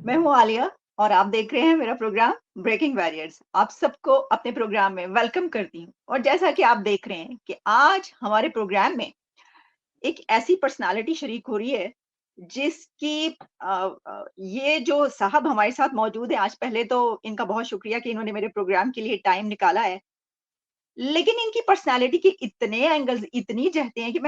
मैं हूँ आलिया और आप देख रहे हैं मेरा प्रोग्राम ब्रेकिंग बैरियर्स। आप सबको अपने प्रोग्राम में वेलकम करती हूँ और जैसा कि आप देख रहे हैं कि आज हमारे प्रोग्राम में एक ऐसी पर्सनालिटी शरीक हो रही है जिसकी ये जो साहब हमारे साथ मौजूद है आज, पहले तो इनका बहुत शुक्रिया कि इन्होंने मेरे प्रोग्राम के लिए टाइम निकाला है। लेकिन इनकी पर्सनैलिटी के इतने एंगल्स, इतनी जहते हैं कि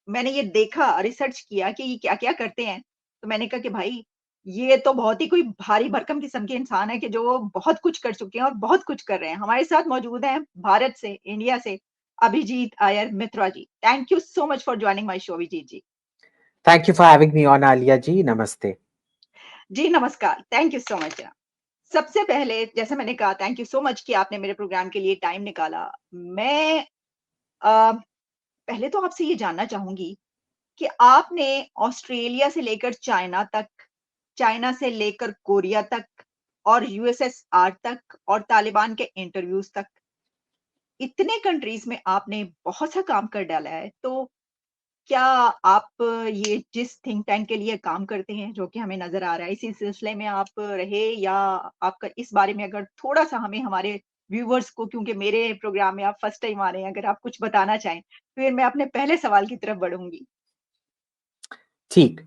मैंने ये देखा, रिसर्च किया कि ये क्या-क्या करते हैं, तो मैंने कहा कि भाई, ये तो बहुत ही कोई भारी भरकम किस्म के इंसान है कि जो बहुत कुछ कर चुके हैं और बहुत कुछ कर रहे हैं। हमारे साथ मौजूद हैं भारत से, इंडिया से, Abhijit Iyer Mitra ji. Thank you so much for joining my show Abhijit ji. Thank you for having me on, Alia ji. Namaste. जी, नमस्कार। Thank you so much. सबसे पहले जैसे मैंने कहा, थैंक यू सो मच कि आपने मेरे प्रोग्राम के लिए टाइम निकाला। मैं अ, पहले तो आपसे ये जानना चाहूँगी कि आपने ऑस्ट्रेलिया से लेकर चाइना तक, चाइना से लेकर कोरिया तक और यूएसएसआर तक और तालिबान के इंटरव्यूज़ तक, इतने कंट्रीज़ में आपने बहुत सा काम कर डाला है। तो क्या आप ये जिस थिंक टैंक के लिए काम करते हैं, जो कि हमें नज़र आ रहा है, इसी सिलसिले में आप रहे या आपका इस बारे में अगर थोड़ा-सा हमें हमारे व्यूअर्स को, क्योंकि मेरे प्रोग्राम में आप फर्स्ट टाइम आ रहे हैं, अगर आप कुछ बताना चाहें, फिर मैं अपने पहले सवाल की तरफ बढ़ूँगी। ठीक,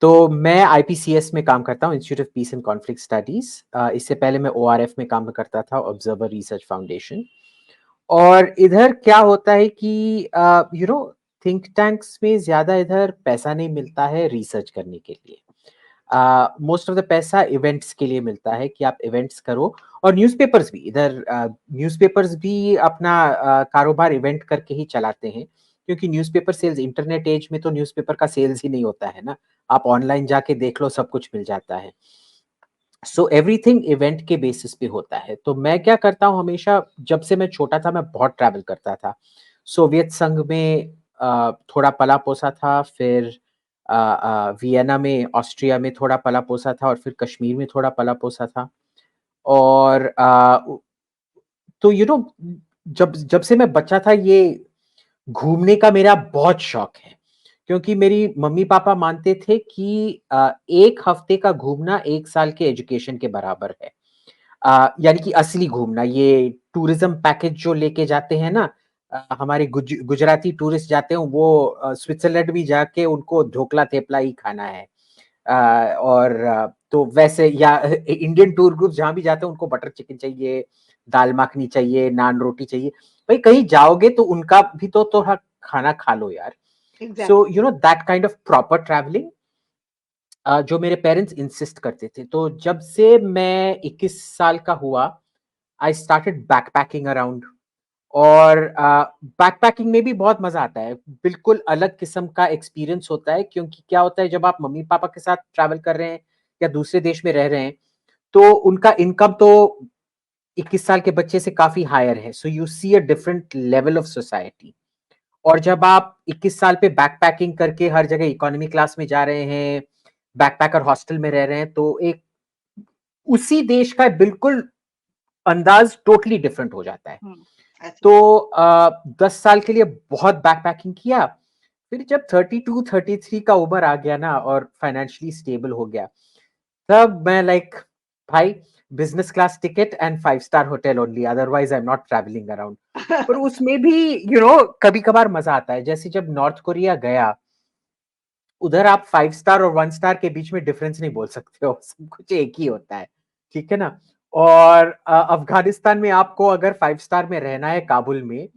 तो मैं आईपीसीएस में काम करता हूँ, institute of peace and conflict studies. इससे पहले मैं ओआरएफ में काम करता था, ऑब्जर्वर रिसर्च फाउंडेशन। और इधर क्या होता है कि थिंक टैंक्स में ज्यादा इधर पैसा नहीं मिलता है रिसर्च करने के लिए। मोस्ट ऑफ द पैसा इवेंट्स के लिए मिलता है कि आप इवेंट्स करो। और न्यूज़पेपर्स भी इधर, न्यूज़पेपर्स भी अपना कारोबार इवेंट करके ही चलाते हैं, क्योंकि न्यूज़पेपर सेल्स, इंटरनेट एज में तो न्यूज़पेपर का सेल्स ही नहीं होता है ना। आप ऑनलाइन जाके देख लो, सब कुछ मिल जाता है। सो एवरीथिंग इवेंट के बेसिस पे होता है। तो मैं क्या करता हूँ हमेशा, जब से मैं छोटा था मैं बहुत ट्रैवल करता था। सोवियत संघ में थोड़ा पला पोसा था, फिर वियना में, ऑस्ट्रिया में थोड़ा पला पोसा था, और फिर कश्मीर में थोड़ा पला पोसा था। और तो जब जब से मैं बच्चा था, ये घूमने का मेरा बहुत शौक है। क्योंकि मेरी मम्मी पापा मानते थे कि एक हफ्ते का घूमना 1 साल के एजुकेशन के बराबर है। यानी कि असली घूमना, ये टूरिज्म पैकेज जो लेके जाते हैं ना, हमारे गुजराती टूरिस्ट जाते हैं, वो स्विट्जरलैंड भी जाके उनको ढोकला थेपला ही खाना है। तो वैसे, या इंडियन टूर ग्रुप जहां भी जाते हैं उनको बटर चिकन चाहिए, दाल मखनी चाहिए, नान रोटी चाहिए। भाई कहीं जाओगे तो उनका भी तो थोड़ा खाना खा लो यार। So exactly. That kind of proper travelling जो मेरे पेरेंट्स इंसिस्ट करते थे। तो जब से मैं 21 साल का हुआ, आई स्टार्टेड बैकपैकिंग अराउंड। और बैकपैकिंग में भी बहुत मजा आता है, बिल्कुल अलग किस्म का एक्सपीरियंस होता है। क्योंकि क्या होता है, जब आप मम्मी पापा के साथ ट्रैवल कर रहे हैं या दूसरे देश में रह रहे हैं, तो उनका इनकम तो 21 साल के बच्चे से काफी हायर है। So you see a different level of society. और जब आप 21 साल पे बैकपैकिंग करके हर जगह इकोनॉमी क्लास में जा रहे हैं, बैकपैकर हॉस्टल में रह रहे हैं, तो एक उसी देश का बिल्कुल अंदाज टोटली डिफरेंट हो जाता है। हुँ, तो अच्छा। 10 साल के लिए बहुत बैकपैकिंग किया। फिर जब 32 33 का उम्र आ गया ना, और फाइनेंशियली स्टेबल हो गया, तब मैं लाइक, भाई, business class ticket and 5 star hotel only, otherwise I am not travelling around. पर उसमें भी कभी कभार मजा आता है। जैसे जब नॉर्थ कोरिया गया, उधर आप 5 स्टार और 1 स्टार के बीच में डिफरेंस नहीं बोल सकते हो, सब कुछ एक ही होता है। ठीक है ना। और अफगानिस्तान में आपको अगर 5 स्टार में रहना है, काबुल में,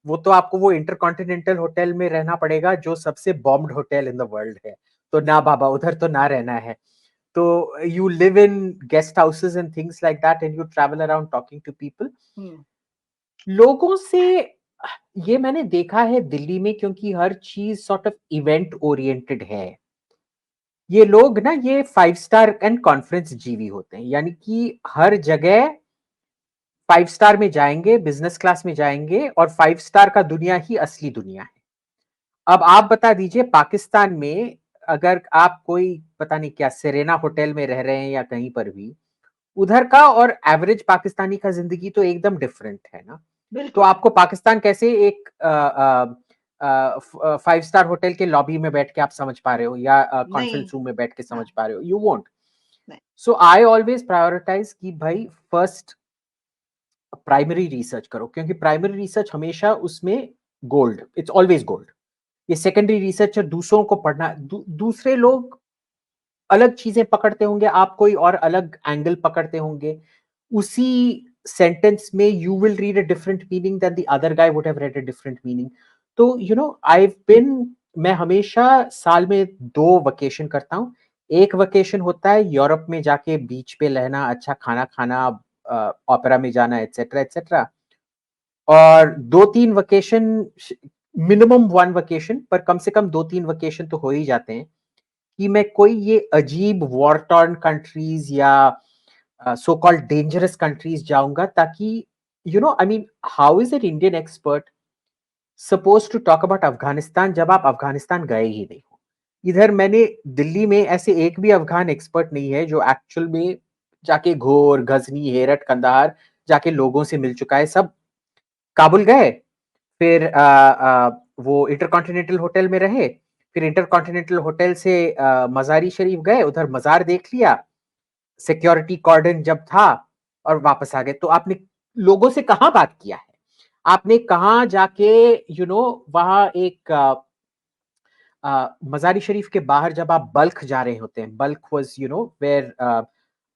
वो तो आपको वो इंटरकॉन्टिनेंटल होटल में रहना पड़ेगा, जो सबसे bombed hotel in the world है। तो ना बाबा, उधर तो ना रहना है। तो you live in guest houses and things like that, and you travel around talking to people, hmm, लोगों से। ये मैंने देखा है दिल्ली में, क्योंकि हर चीज सॉर्ट ऑफ इवेंट ओरिएंटेड है। ये लोग ना, ये 5 स्टार एंड कॉन्फ्रेंस जीवी होते हैं, यानी कि हर जगह 5 स्टार में जाएंगे, बिजनेस क्लास में जाएंगे, और 5 स्टार का दुनिया ही असली दुनिया है। अब आप बता दीजिए, पाकिस्तान में अगर आप कोई पता नहीं क्या सेरेना होटल में रह रहे हैं या कहीं पर भी, उधर का और एवरेज पाकिस्तानी का जिंदगी तो एकदम डिफरेंट है ना। तो बिल्कुल। आपको पाकिस्तान कैसे एक 5 स्टार होटल के लॉबी में बैठ के आप समझ पा रहे हो, या नहीं, कॉन्फ्रेंस रूम में बैठ के हाँ, समझ पा रहे हो? You won't. नहीं। सो आई ऑलवेज प्रायोरिटाइज कि भाई फर्स्ट प्राइमरी रिसर्च करो, क्योंकि प्राइमरी रिसर्च हमेशा उसमें गोल्ड, इट्स ऑलवेज गोल्ड। ये सेकेंडरी रिसर्च दूसरों को पढ़ना, दूसरे लोग अलग चीजें पकड़ते होंगे, आप कोई और अलग एंगल पकड़ते होंगे, उसी सेंटेंस में you will read a different meaning than the other guy would have read a different meaning. तो यू नो आई बिन, मैं हमेशा साल में 2 वेकेशन करता हूँ। एक वेकेशन होता है यूरोप में जाके बीच पे रहना, अच्छा खाना खाना, ओपेरा में जाना, एटसेट्रा एटसेट्रा। और 2-3 वेकेशन, मिनिमम 1 वेकेशन, पर कम से कम 2-3 वेकेशन तो हो ही जाते हैं कि मैं कोई ये अजीब वॉर टॉर्न कंट्रीज या सो कॉल्ड डेंजरस कंट्रीज जाऊंगा, ताकि you know I mean how is an Indian expert suppose to talk about Afghanistan जब आप अफगानिस्तान गए ही नहीं हो। इधर मैंने दिल्ली में ऐसे एक भी अफगान एक्सपर्ट नहीं है जो एक्चुअल में जाके घोर, गजनी, हेरठ, कंदाहार जाके लोगों से मिल चुका है। सब काबुल गए, फिर वो इंटरकॉन्टिनेंटल होटल में रहे, फिर इंटरकॉन्टिनेंटल होटल से मजारी शरीफ गए, उधर मजार देख लिया, सिक्योरिटी कॉर्डन जब था, और वापस आ गए। तो आपने लोगों से कहां बात किया है? आपने कहां जाके वहां एक मजारी शरीफ के बाहर जब आप बल्ख जा रहे होते हैं, बल्ख वाज वेयर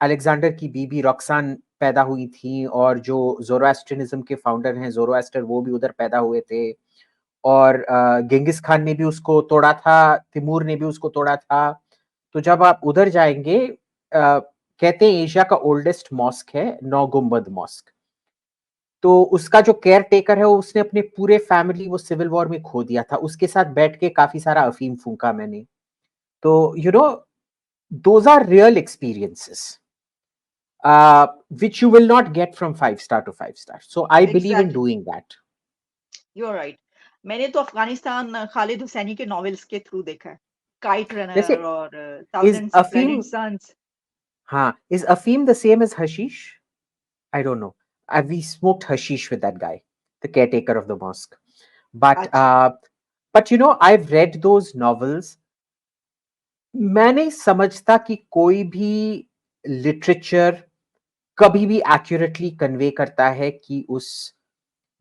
अलेक्जेंडर की बीबी रॉक्सान पैदा हुई थी, और जो जोरोएस्ट्रियनिज्म के फाउंडर हैं जोरोएस्टर, वो भी उधर पैदा हुए थे। और गेंगिस खान ने भी उसको तोड़ा था, तिमूर ने भी उसको तोड़ा था। तो जब आप उधर जाएंगे, कहते हैं एशिया का ओल्डेस्ट मॉस्क है, 9 गुंबद मॉस्क। तो उसका जो केयर टेकर है, उसने अपने पूरे फैमिली वो सिविल वॉर में खो दिया था, उसके साथ बैठ के काफी सारा अफीम फूंका मैंने। तो those are real experiences which you will not get from 5 star to 5 star. So I believe in exactly, doing that. You are right. मैंने तो अफ़गानिस्तान खालिद हुसैनी के नॉवेल्स के थ्रू देखा है। काइट जैसे रनर और is थाउज़ेंड्स अफीम, स्प्लेंडेड सन्स। हाँ, is अफीम the same as hashish? I don't know. We smoked hashish with that guy, the caretaker of the mosque. But अच्छा, I've read those novels. मैं नहीं समझता कि कोई भी लिटरेचर कभी भी एक्यूरेटली कन्वे करता है कि उस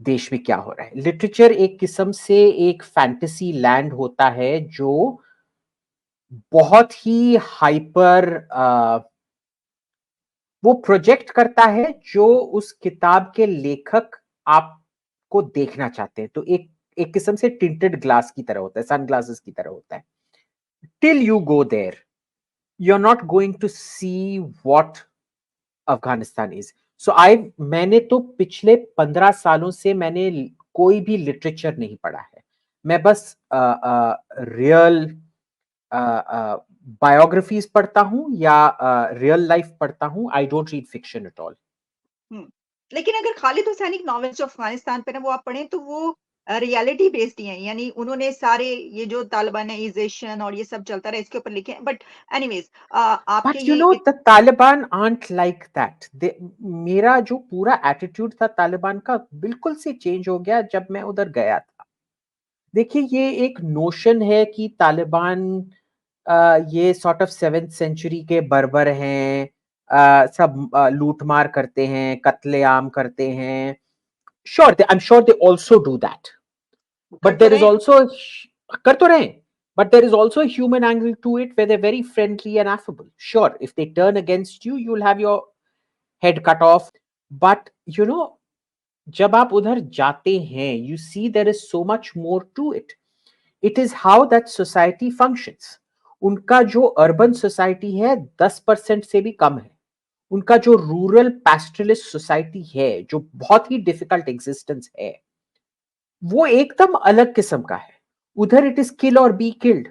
देश में क्या हो रहा है। लिटरेचर एक किस्म से एक फैंटेसी लैंड होता है जो बहुत ही हाइपर, वो प्रोजेक्ट करता है जो उस किताब के लेखक आपको देखना चाहते हैं। तो एक एक किस्म से टिंटेड ग्लास की तरह होता है, सनग्लासेस की तरह होता है। Till you go there, you are not going to see what Afghanistan is. So I मैंने तो पिछले 15 सालों से मैंने कोई भी लिटरेचर नहीं पढ़ा है। मैं बस रियल बायोग्राफीज पढ़ता हूँ या रियल लाइफ पढ़ता हूँ। I don't read fiction at all. Hmm. लेकिन अगर खालिद हुसैनी के नॉवेल्स जो अफ़गानिस्तान पे ना वो आप पढ़ें तो वो रियलिटी बेस्ड ही हैं। यानी उन्होंने सारे ये जो तालिबानाइज़ेशन और ये सब चलता रहा इसके ऊपर लिखे हैं। बट एनीवेज़ आपके बट ये it the Taliban aren't like that. मेरा जो पूरा एटीट्यूड था तालिबान का बिल्कुल से चेंज हो गया जब मैं उधर गया था। देखिए, ये एक नोशन है कि तालिबान ये सॉर्ट ऑफ 7th सेंचुरी के बर्बर हैं, सब लूट मार करते हैं, कत्लेआम करते हैं। Sure, I am sure they also do that, कर but तो there is रहे हैं। also कर तो रहे हैं, but there is also a human angle to it where they're very friendly and affable. Sure, if they turn against you, you'll have your head cut off. But जब आप उधर जाते हैं, you see there is so much more to it. It is how that society functions. उनका जो urban society है 10% से भी कम है। उनका जो रूरल पैस्टरलिस्ट सोसाइटी है, जो बहुत ही डिफिकल्ट एग्जिस्टेंस है, वो एकदम अलग किस्म का है। उधर इट इज किल और be killed.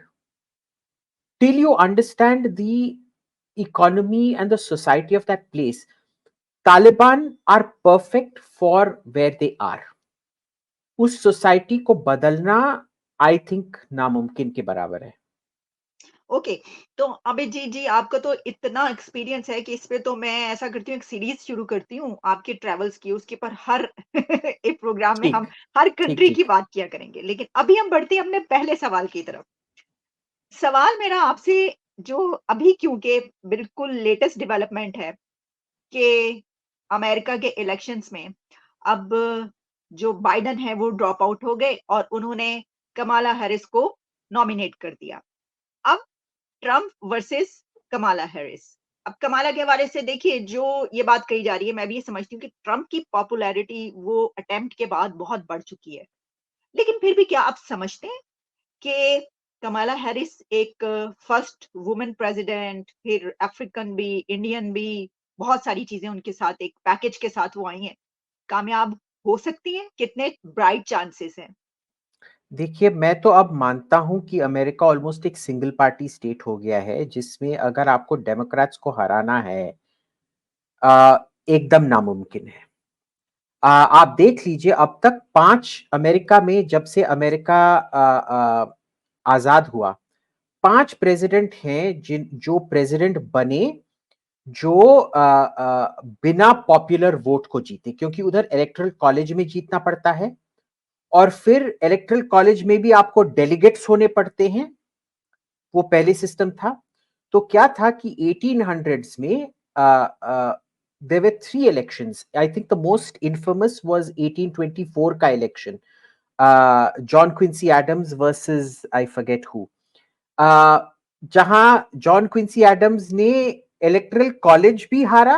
Till you understand the economy and the society of that place, Taliban are perfect for where they are. उस सोसाइटी को बदलना आई थिंक नामुमकिन के बराबर है। ओके, तो अबे जी जी आपका तो इतना एक्सपीरियंस है कि इस पे तो मैं ऐसा करती हूँ एक सीरीज़ शुरू करती हूँ आपके ट्रैवल्स की, उसके ऊपर हर एक प्रोग्राम में ठीक, हम हर ठीक, कंट्री की ठीक। बात किया करेंगे। लेकिन अभी हम बढ़ते हैं अपने पहले सवाल की तरफ। सवाल मेरा आपसे जो अभी क्योंकि बिल्कुल लेटेस्ट डेवलपमेंट है कि अमेरिका के इलेक्शंस में अब जो बाइडेन है वो ड्रॉप आउट हो गए और उन्होंने कमाला हैरिस को नॉमिनेट कर दिया। अब ट्रम्प वर्सेस कमाला हैरिस। अब कमाला के हवाले से देखिए जो ये बात कही जा रही है, मैं भी ये समझती हूँ कि ट्रम्प की पॉपुलैरिटी वो अटेम्प्ट के बाद बहुत बढ़ चुकी है। लेकिन फिर भी क्या आप समझते हैं कि कमाला हैरिस एक फर्स्ट वुमन प्रेसिडेंट, फिर अफ्रीकन भी, इंडियन भी, बहुत सारी चीज़ें उनके साथ एक पैकेज के साथ वो आई हैं, कामयाब हो सकती हैं? कितने ब्राइट चांसेस हैं? देखिए, मैं तो अब मानता हूँ कि अमेरिका ऑलमोस्ट एक सिंगल पार्टी स्टेट हो गया है, जिसमें अगर आपको डेमोक्रेट्स को हराना है, एकदम नामुमकिन है। आप देख लीजिए, अब तक 5 अमेरिका में, जब से अमेरिका आज़ाद हुआ, 5 प्रेसिडेंट हैं जो प्रेसिडेंट बने, जो बिना पॉपुलर वोट को जीते, क्योंकि उधर इलेक्टोरल कॉलेज में जीतना पड़ता है और फिर इलेक्टोरल कॉलेज में भी आपको डेलीगेट्स होने पड़ते हैं। वो पहले सिस्टम था। तो क्या था कि 1800s में there were 3 elections. I think the most infamous was 1824 का election, John Quincy Adams versus I forget who, जहां जॉन क्विंसी एडम्स ने इलेक्टोरल कॉलेज भी हारा,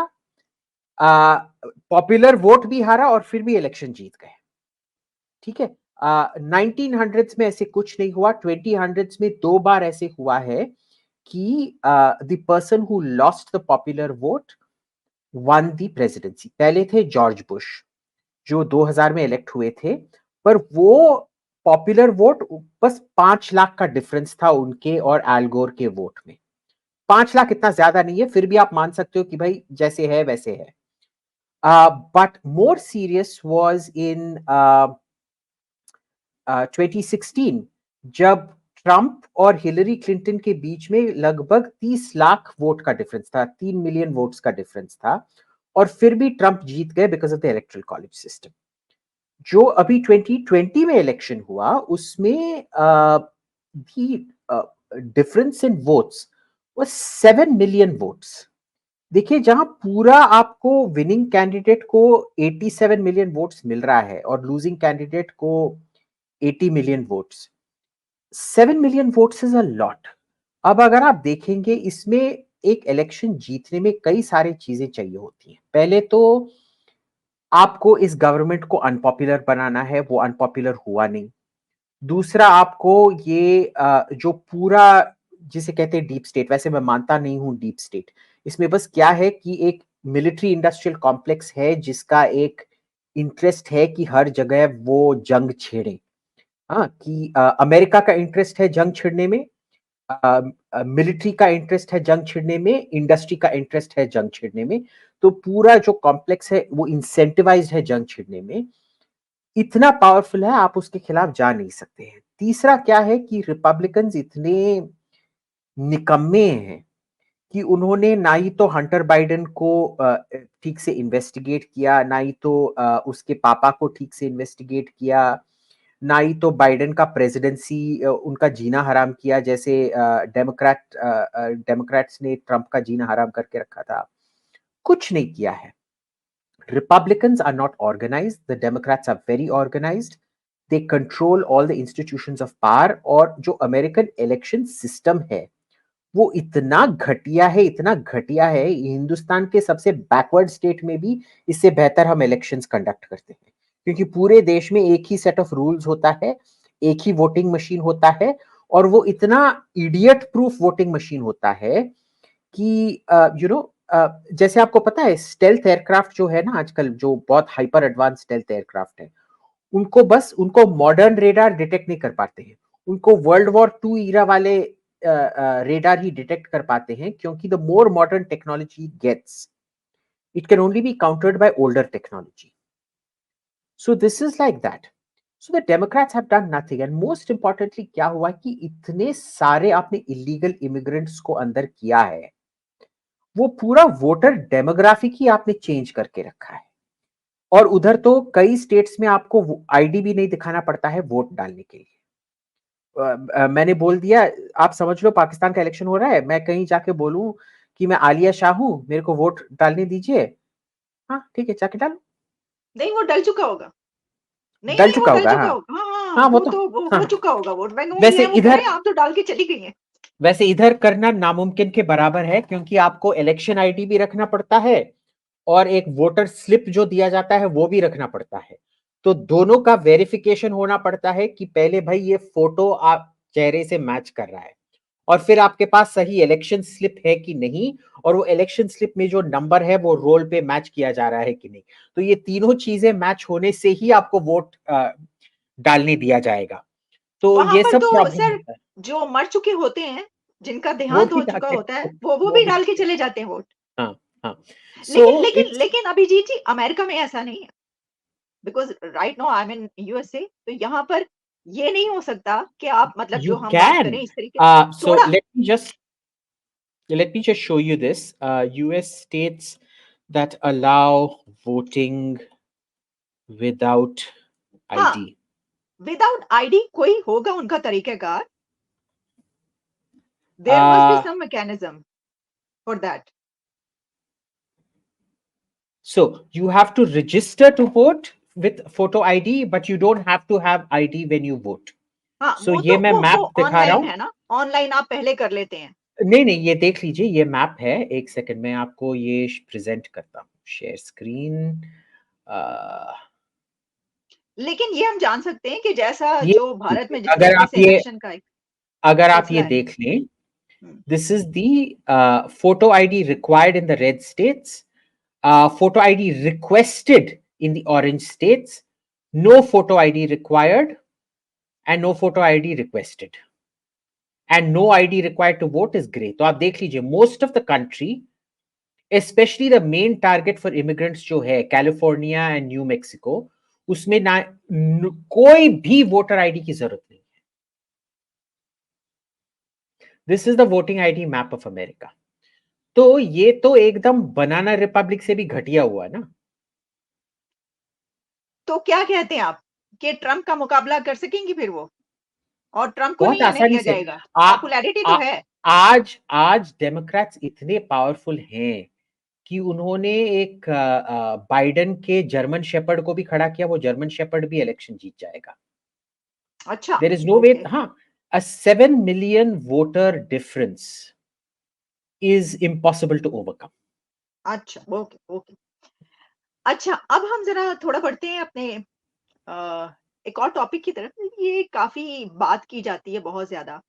पॉपुलर वोट भी हारा और फिर भी इलेक्शन जीत गए। ठीक है। 1900s में ऐसे कुछ नहीं हुआ। 2000s में 2 बार ऐसे हुआ है कि the person who lost the popular vote one the presidency. पहले थे जॉर्ज बुश, जो 2000 में इलेक्ट हुए थे, पर वो पॉपुलर वोट बस 5 लाख का डिफरेंस था उनके और एल गोर के वोट में। 5 लाख इतना ज्यादा नहीं है, फिर भी आप मान सकते हो कि भाई जैसे है वैसे है। But more serious was in 2016, जब ट्रंप और हिलरी क्लिंटन के बीच में लगभग 30 लाख वोट का डिफरेंस था, 3 मिलियन वोट्स का डिफरेंस था, और फिर भी ट्रंप जीत गए because of the electoral college system. जो अभी 2020 में इलेक्शन हुआ, उसमें difference in votes was 7 million votes. देखिए, जहां पूरा आपको विनिंग कैंडिडेट को 87 मिलियन वोट्स मिल रहा है और लूजिंग कैंडिडेट को 80 million votes, 7 million votes is a lot. अब अगर आप देखेंगे, इसमें एक इलेक्शन जीतने में कई सारी चीजें चाहिए होती हैं। पहले तो आपको इस गवर्नमेंट को अनपॉपुलर बनाना है, वो अनपॉपुलर हुआ नहीं। दूसरा, आपको ये जो पूरा, जिसे कहते हैं डीप स्टेट, वैसे मैं मानता नहीं हूं डीप स्टेट, इसमें बस क्या है कि एक मिलिट्री इंडस्ट्रियल कॉम्प्लेक्स है जिसका एक इंटरेस्ट है कि हर जगह वो जंग छेड़े। हाँ, कि अमेरिका का इंटरेस्ट है जंग छिड़ने में, मिलिट्री का इंटरेस्ट है जंग छिड़ने में, इंडस्ट्री का इंटरेस्ट है जंग छिड़ने में। तो पूरा जो कॉम्प्लेक्स है वो इंसेंटिवाइज्ड है जंग छिड़ने में। इतना पावरफुल है, आप उसके खिलाफ जा नहीं सकते हैं। तीसरा क्या है कि रिपब्लिकन्स इतने निकम्मे हैं कि उन्होंने ना ही तो हंटर बाइडेन को ठीक से इन्वेस्टिगेट किया, ना ही तो उसके पापा को ठीक से इन्वेस्टिगेट किया, ना ही तो बाइडेन का प्रेसिडेंसी उनका जीना हराम किया, जैसे डेमोक्रेट्स ने ट्रंप का जीना हराम करके रखा था। कुछ नहीं किया है। Republicans are not organized. The Democrats are very organized. They control all the institutions of power. और जो अमेरिकन इलेक्शन सिस्टम है वो इतना घटिया है, इतना घटिया है, हिंदुस्तान के सबसे बैकवर्ड स्टेट में भी इससे बेहतर हम इलेक्शंस कंडक्ट करते हैं, क्योंकि पूरे देश में एक ही सेट ऑफ रूल्स होता है, एक ही वोटिंग मशीन होता है, और वो इतना इडियट प्रूफ वोटिंग मशीन होता है कि जैसे आपको पता है, स्टेल्थ एयरक्राफ्ट जो है ना आजकल, जो बहुत हाइपर एडवांस स्टेल्थ एयरक्राफ्ट है, उनको मॉडर्न रेडार डिटेक्ट नहीं कर पाते हैं। उनको वर्ल्ड वॉर 2 ईरा वाले रेडार ही डिटेक्ट कर पाते हैं, क्योंकि the more modern technology gets, it can only be countered by older technology. So this is like that. So the Democrats have done nothing, and most importantly क्या हुआ कि इतने सारे आपने इलीगल इमिग्रेंट्स को अंदर किया है, वो पूरा वोटर डेमोग्राफिक ही आपने चेंज करके रखा है। और उधर तो कई स्टेट्स में आपको आईडी भी नहीं दिखाना पड़ता है वोट डालने के लिए। मैंने बोल दिया, आप समझ लो पाकिस्तान का इलेक्शन हो रहा है, मैं कहीं जाके बोलूं कि मैं आलिया शाह हूं, मेरे को वोट डालने दीजिए, हाँ ठीक है जाके डालो। नहीं, वो डल चुका होगा। नहीं, डल नहीं, वो चुका डल होगा, चुका हाँ। होगा। हाँ, हाँ, हाँ वो वो तो, तो वो हाँ। हो चुका होगा वोट। मैं कहूँगी वैसे हैं, वो करें, इधर आप तो डाल के चली गई हैं। वैसे इधर करना नामुमकिन के बराबर है, क्योंकि आपको इलेक्शन आईडी भी रखना पड़ता है और एक वोटर स्लिप जो दिया जाता है वो भी रखना पड़ता है। तो दोनों का वेरिफिकेशन होना पड़ता है कि पहले भाई ये फोटो आप चेहरे से मैच कर रहा है, और फिर आपके पास सही इलेक्शन स्लिप है कि नहीं, और वो इलेक्शन स्लिप में जो नंबर है वो रोल पे मैच किया जा रहा है कि नहीं। तो ये तीनों चीजें मैच होने से ही आपको वोट डालने दिया जाएगा। तो वहां ये पर सब तो प्रॉब्लम सर होता है। जो मर चुके होते हैं, जिनका वो देहांत भी हो चुका जाके होता है, वो वो भी भी डाल के जाके, चले जाते हैं वोट। हाँ, हाँ। सो लेकिन लेकिन इट्स, लेकिन अभिजीत जी, अमेरिका में ऐसा नहीं है। Because right now I am in USA, तो यहाँ पर ये नहीं हो सकता कि आप मतलब you जो हम बात करें can. इस तरीके So थोड़ा। let me just show you this. US states that allow voting without हाँ, ID. विदाउट आईडी कोई होगा उनका तरीक़ाकार। There must be Uh, some mechanism for that. so you have to register to vote with photo ID, but you don't have to have ID when you vote. हाँ, So ये मैं वो map दिखा रहा ऑनलाइन हूँ। है ना? Online आप पहले कर लेते हैं। नहीं नहीं, ये देख लीजिए, ये मैप है। एक सेकंड में आपको ये प्रेजेंट करता हूँ, शेयर स्क्रीन। लेकिन ये हम जान सकते हैं कि जैसा ये जो भारत में जिस अगर तरीके आप से ये इलेक्शन का एक अगर आप ये सिलसिला है। देख लें, हुँ। this is the photo ID required in the red states, photo ID requested in the orange states, no photo ID required, and no photo ID requested, and no ID required to vote is gray. तो आप देख लीजिए, most of the country, especially the main target for immigrants जो है California and new Mexico, उसमें ना कोई भी वोटर आईडी की जरूरत नहीं। This is the voting ID map of America. तो ये तो एकदम बनाना रिपब्लिक से भी घटिया हुआ ना। तो क्या कहते हैं आप कि ट्रम्प का मुकाबला कर सकेंगी फिर वो? और ट्रम्प को बहुत नहीं आने आसानी दिया से। जाएगा? आ, पॉपुलैरिटी आ, तो है। आज आज डेमोक्रेट्स इतने पावरफुल हैं कि उन्होंने एक बाइडेन के जर्मन शेपर्ड को भी खड़ा किया, वो जर्मन शेपर्ड भी इलेक्शन जीत जाएगा। अच्छा, there is no way, okay. हाँ। A 7 million voter difference is impossible to overcome. अच्छा, ओके, ओके। अच्छा, अब हम ज़रा थोड़ा बढ़ते हैं अपने एक और टॉपिक की तरफ। ये काफ़ी बात की जाती है बहुत ज़्यादा।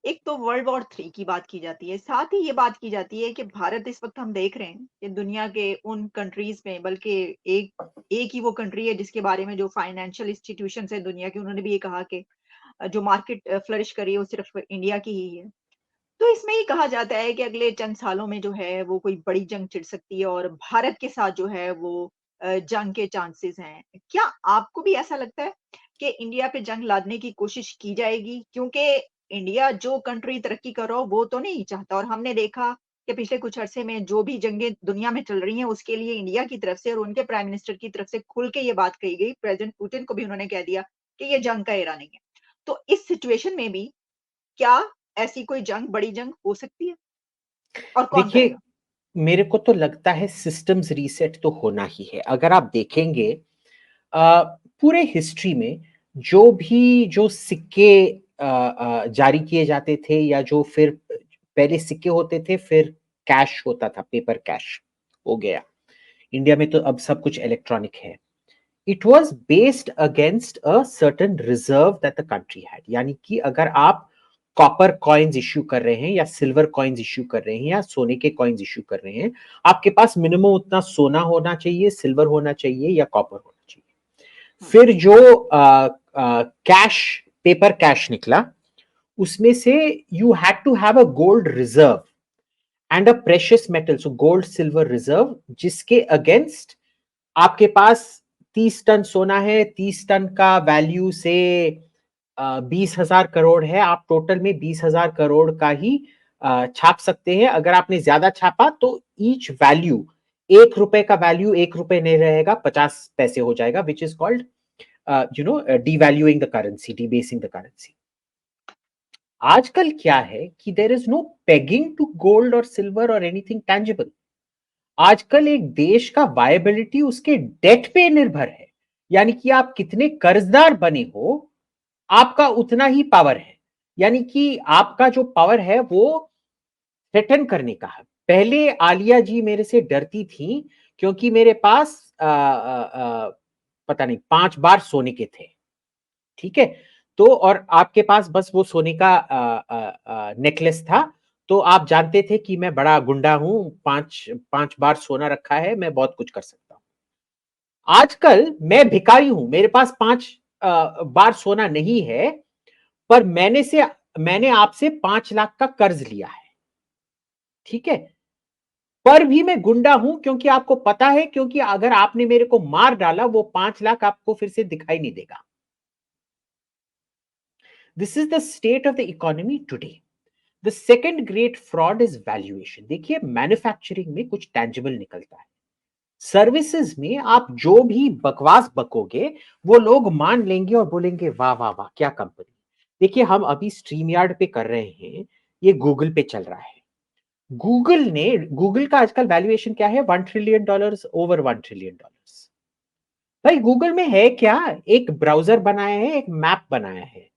एक तो वर्ल्ड वॉर 3 की बात की जाती है, साथ ही ये बात की जाती है कि भारत इस वक़्त हम देख रहे हैं कि दुनिया के उन कंट्रीज़ में, बल्कि एक एक ही वो कंट्री है जिसके बारे में जो फाइनेंशियल इंस्टीट्यूशंस हैं दुनिया के, उन्होंने भी ये कहा कि जो मार्केट फ्लरिश कर रही है वो सिर्फ़ इंडिया की ही है। तो इसमें ये कहा जाता है कि अगले चंद सालों में जो है वो कोई बड़ी जंग छिड़ सकती है और भारत के साथ जो है वो जंग के चांसेस हैं। क्या आपको भी ऐसा लगता है कि इंडिया पे जंग लादने की कोशिश की जाएगी? क्योंकि इंडिया जो कंट्री तरक्की कर रहा हो वो तो नहीं चाहता, और हमने देखा कि पिछले कुछ अरसे में जो भी जंगें दुनिया में चल रही हैं उसके लिए इंडिया की तरफ से और उनके प्राइम मिनिस्टर की तरफ से खुल के ये बात कही गई। प्रेज़िडेंट पुतिन को भी उन्होंने कह दिया कि ये जंग का एरा नहीं है। तो इस सिचुएशन में भी क्या ऐसी कोई जंग, बड़ी जंग हो सकती है? और कौन देखिए, करेगा? मेरे को तो लगता है सिस्टम्स रीसेट तो होना ही है। अगर आप देखेंगे अ, पूरे हिस्ट्री में जो सिक्के जारी किए जाते थे, या जो फिर पहले सिक्के होते थे, फिर कैश होता था, पेपर कैश हो गया। इंडिया में तो अब सब कुछ इलेक्ट्रॉनिक है। It was based against a certain reserve that the country had, यानी कि अगर आप कॉपर कॉइन्स इश्यू कर रहे हैं, या सिल्वर कॉइन्स इश्यू कर रहे हैं, या सोने के कॉइन्स इश्यू कर रहे हैं, आपके पास मिनिमम उतना सोना होना चाहिए, सिल्वर होना चाहिए, या कॉपर होना चाहिए। हुँ, फिर जो कैश, पेपर कैश निकला, उसमें से you had to have a gold reserve and a precious metal, so gold silver reserve, जिसके अगेंस्ट आपके पास 30 टन सोना है, 30 टन का वैल्यू से 20,000 करोड़ है, आप टोटल में 20,000 करोड़ का ही छाप सकते हैं। अगर आपने ज्यादा छापा तो ईच वैल्यू, 1 रुपए का वैल्यू 1 रुपए नहीं रहेगा, 50 पैसे हो जाएगा, which is called devaluing the currency, debasing the currency. आजकल क्या है कि there is no pegging to gold और सिल्वर और एनीथिंग टैंजिबल। आजकल एक देश का वायबिलिटी उसके डेट पे निर्भर है, यानी कि आप कितने कर्जदार बने हो, आपका उतना ही पावर है। यानी कि आपका जो पावर है वो थ्रेटन करने का है। पहले आलिया जी मेरे से डरती थी क्योंकि मेरे पास पता नहीं 5 बार सोने के थे, ठीक है? तो और आपके पास बस वो सोने का नेकलेस था, तो आप जानते थे कि मैं बड़ा गुंडा हूँ, 5 बार सोना रखा है, मैं बहुत कुछ कर सकता हूँ। आजकल मैं भिखारी हूँ, मेरे पास 5 बार सोना नहीं है, पर मैंने आपसे 5 लाख का कर्ज लिया है, ठीक है? पर भी मैं गुंडा हूं क्योंकि आपको पता है, क्योंकि अगर आपने मेरे को मार डाला वो 5 लाख आपको फिर से दिखाई नहीं देगा। This is the state of the economy today. The second great fraud is valuation. देखिए, मैन्युफैक्चरिंग में कुछ टैंजिबल निकलता है, सर्विसेज में आप जो भी बकवास बकोगे वो लोग मान लेंगे और बोलेंगे वाह वाह वाह क्या कंपनी। देखिए, हम अभी स्ट्रीम यार्ड पे कर रहे हैं, ये गूगल पे चल रहा है। गूगल का आजकल वैल्यूएशन क्या है? $1 ट्रिलियन, ओवर $1 ट्रिलियन। भाई, गूगल में है क्या? एक ब्राउजर बनाया है, एक मैप बनाया है।